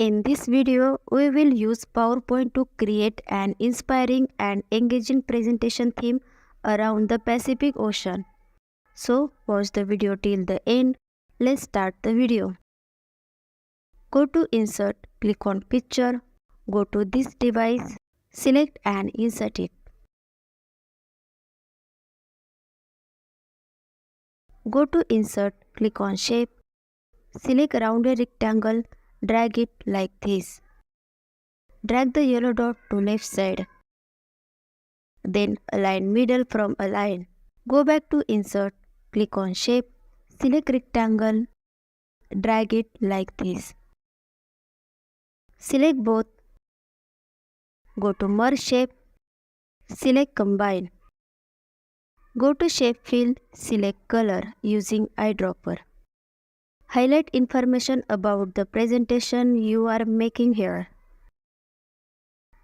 In this video, we will use PowerPoint to create an inspiring and engaging presentation theme around the Pacific Ocean. So, watch the video till the end. Let's start the video. Go to Insert, click on Picture, go to this device, select and insert it. Go to Insert, click on Shape, select rounded rectangle, drag it like this. Drag the yellow dot to left side. Then align middle from align. Go back to Insert, click on Shape, select rectangle, drag it like this. Select both. Go to Merge Shape, select Combine. Go to Shape Field, select Color using eyedropper. Highlight information about the presentation you are making here.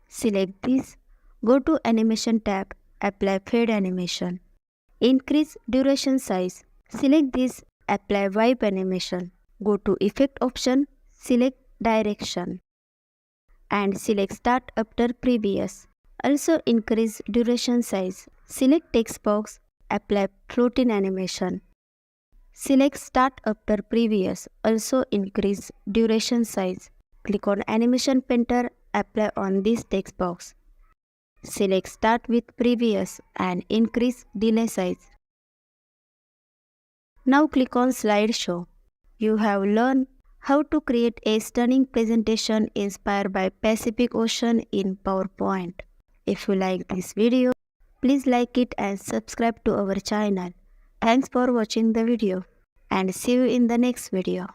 Select this. Go to Animation tab, apply Fade Animation. Increase duration size. Select this, apply Wipe Animation. Go to Effect option, select Direction. And select Start after Previous. Also increase duration size. Select Text box, apply Floating Animation. Select Start after Previous, also increase duration size. Click on Animation Painter, apply on this text box. Select Start with Previous and increase delay size. Now click on Slideshow. You have learned how to create a stunning presentation inspired by Pacific Ocean in PowerPoint. If you like this video, please like it and subscribe to our channel. Thanks for watching the video and see you in the next video.